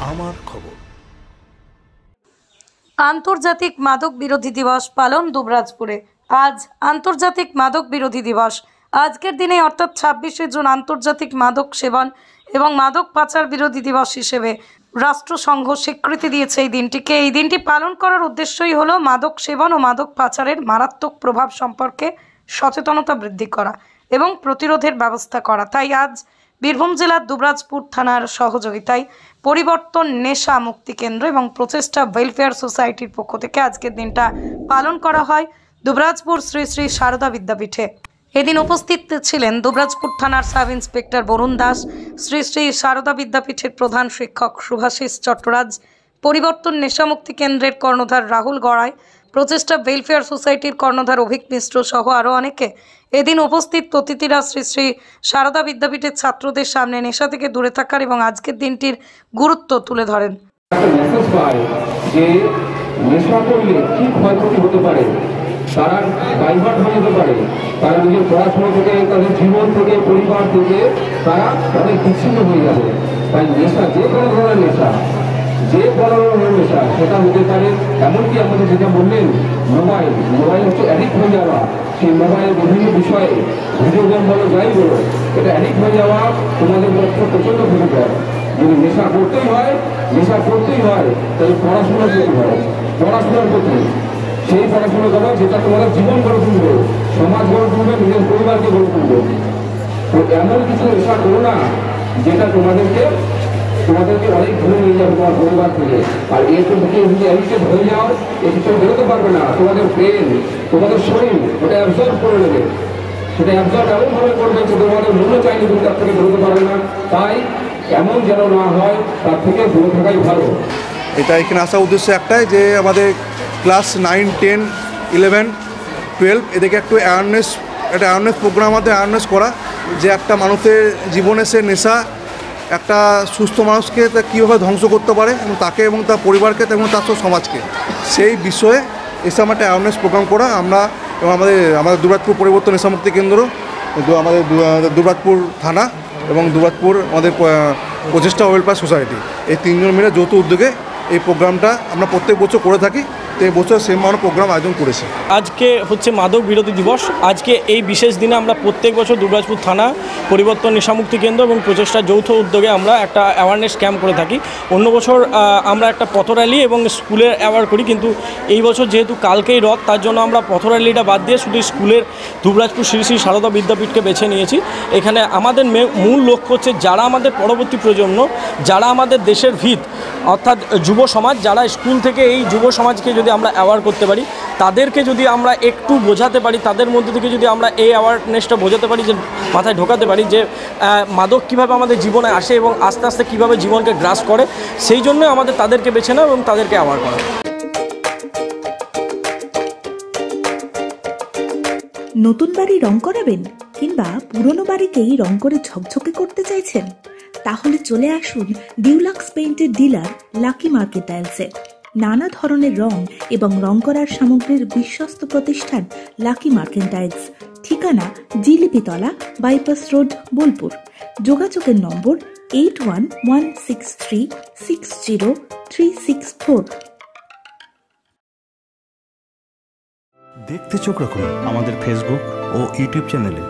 আমার খবর। আন্তর্জাতিক মাদক বিরোধী দিবস পালন দুবরাজপুরে। আজ আন্তর্জাতিক মাদক বিরোধী দিবস। আজকের দিনে অর্থাৎ 26শে জুন আন্তর্জাতিক মাদক সেবন এবং মাদক পাচার বিরোধী দিবস হিসেবে রাষ্ট্রসংঘ স্বীকৃতি দিয়েছে এই দিনটিকে। এই দিনটি পালন করার উদ্দেশ্যই হলো মাদক সেবন ও মাদক পাচারের মারাত্মক প্রভাব সম্পর্কে সচেতনতা বৃদ্ধি করা এবং প্রতিরোধের ব্যবস্থা করা। তাই আজ বীরভূম জেলার দুবরাজপুর থানার সহযোগিতায় পরিবর্তন নেশা মুক্তি কেন্দ্র এবং প্রচেষ্টা ওয়েলফেয়ার সোসাইটির পক্ষ থেকে আজকের দিনটা পালন করা হয় দুবরাজপুর শ্রী শ্রী সারদা বিদ্যাপীঠে। এদিন উপস্থিত ছিলেন দুবরাজপুর থানার সাব ইন্সপেক্টর বরুণ দাস, শ্রী শ্রী সারদা বিদ্যাপীঠের প্রধান শিক্ষক শুভাশিস চট্টরাজ, পরিবর্তন নেশামুক্তি কেন্দ্রের কর্ণধার রাহুল গড়াই, প্রচেষ্টা ওয়েলফেয়ার সোসাইটির কর্ণধার অভিক মিশ্র সহ আরও অনেকে। এদিন উপস্থিত অতিথিরা শ্রী শ্রী সারদা বিদ্যাপীঠের ছাত্রদের সামনে নেশা থেকে দূরে থাকার এবং আজকের দিনটির গুরুত্ব তুলে ধরেন। তারা ডাইভার্ট হয়ে যেতে পারে, তারা নিজের পড়াশোনা থেকে, তাদের জীবন থেকে, পরিবার থেকে তারা তাদের বিচ্ছিন্ন হয়ে যাবে। তাই নেশা, যে কোনো ধরনের নেশা, যে কোনো ধরনের নেশা, সেটা হতে পারে এমনকি আমাদের যেটা বললেন মোবাইল হচ্ছে অ্যাডিক্ট হয়ে যাওয়া। সেই মোবাইল বিভিন্ন বিষয়ে ভিডিও গেম বলো, যাই বলো, এটা অ্যাডিক্ট হয়ে যাওয়া তোমাদের পক্ষে প্রচণ্ড ক্ষতিকর। যদি নেশা করতেই হয় তাহলে পড়াশোনা করতে হয়, পড়াশোনার প্রতি সেই পড়াশোনা করো যেটা তোমাদের জীবন গড়ে তুলবে, সমাজ গড়ে তুলবে, নিজের পরিবারকে গড়ে তুলবে। তো এমন কিছু নেশা করো না যেটা তোমাদেরকে অনেক দূরে নিয়ে যাবে তোমার পরিবার থেকে। আর এর থেকে যদি অ্যাডিক্টেড হয়ে যাও, এ কিছু বেরোতে পারবে না। তোমাদের ব্রেন, তোমাদের শরীর ওটা অ্যাবজর্ব করে নেবে। সেটা অ্যাবজর্ব এমনভাবে করবে যে তোমাদের মনে চাইলে তুমি তার থেকে বেরোতে পারবে না। তাই এমন যেন না হয়, তার থেকে দূরে থাকাই ভালো। এটা এখানে আসার উদ্দেশ্য একটাই, যে আমাদের ক্লাস 9, 10, 11, 12 এদেরকে একটু অ্যাওয়ারনেস প্রোগ্রাম আমাদের অ্যাওয়ারনেস করা, যে একটা মানুষের জীবনে সে নেশা একটা সুস্থ মানুষকে তা কীভাবে ধ্বংস করতে পারে, এবং তাকে এবং তার পরিবারকে এবং তার সমাজকে, সেই বিষয়ে এসে আমরা একটা অ্যাওয়ারনেস প্রোগ্রাম করা। আমরা এবং আমাদের দুবরাজপুর পরিবর্তন নেশামুক্তি কেন্দ্র, আমাদের দুবরাজপুর থানা এবং দুবরাজপুর আমাদের প্রচেষ্টা ওয়েলফেয়ার সোসাইটি, এই তিনজন মিলে যৌথ উদ্যোগে এই প্রোগ্রামটা আমরা প্রত্যেক বছর করে থাকি। তো এই বছর সেম আমরা প্রোগ্রাম আয়োজন করেছি। আজকে হচ্ছে মাদক বিরোধী দিবস। আজকে এই বিশেষ দিনে আমরা প্রত্যেক বছর দুবরাজপুর থানা, পরিবর্তন নেশামুক্তি কেন্দ্র এবং প্রচেষ্টা যৌথ উদ্যোগে আমরা একটা অ্যাওয়ারনেস ক্যাম্প করে থাকি। অন্য বছর আমরা একটা পথ র্যালি এবং স্কুলের অ্যাওয়ার করি, কিন্তু এই বছর যেহেতু কালকেই রথ, তার জন্য আমরা পথ র্যালিটা বাদ দিয়ে শুধু স্কুলের দুবরাজপুর শ্রী শ্রী সারদা বিদ্যাপীঠকে বেছে নিয়েছি। এখানে আমাদের মূল লক্ষ্য হচ্ছে যারা আমাদের পরবর্তী প্রজন্ম, যারা আমাদের দেশের ভিত অর্থাৎ যুব সমাজ, যারা স্কুল থেকে এই যুব সমাজকে যদি আমরা অ্যাওয়ার করতে পারি, তাদেরকে যদি আমরা একটু বোঝাতে পারি, তাদের মধ্যে থেকে যদি আমরা এই অ্যাওয়ারনেসটা বোঝাতে পারি, যে মাথায় ঢোকাতে পারি যে মাদক কীভাবে আমাদের জীবনে আসে এবং আস্তে আস্তে কীভাবে জীবনকে গ্রাস করে, সেই জন্য আমাদের তাদেরকে বেছে নেওয়া এবং তাদেরকে অ্যাওয়ার করা। নতুন বাড়ি রং করাবেন কিংবা পুরনো বাড়িকেই রং করে ঝকঝকে করতে চাইছেন? তাহলে চলে আসুন ডিউলাক্স পেইন্টের ডিলার লাকি মার্কেট টাইলসে। নানা ধরনের রং এবং রং করার সামগ্রীর বিশ্বস্ত প্রতিষ্ঠান লাকি মার্কেট টাইলস। ঠিকানা জিলিপিতলা, বাইপাস রোড, বোলপুর। যোগাযোগের নম্বর 8116360364। দেখতে চোখ রাখুন আমাদের ফেসবুক ও ইউটিউব চ্যানেলে।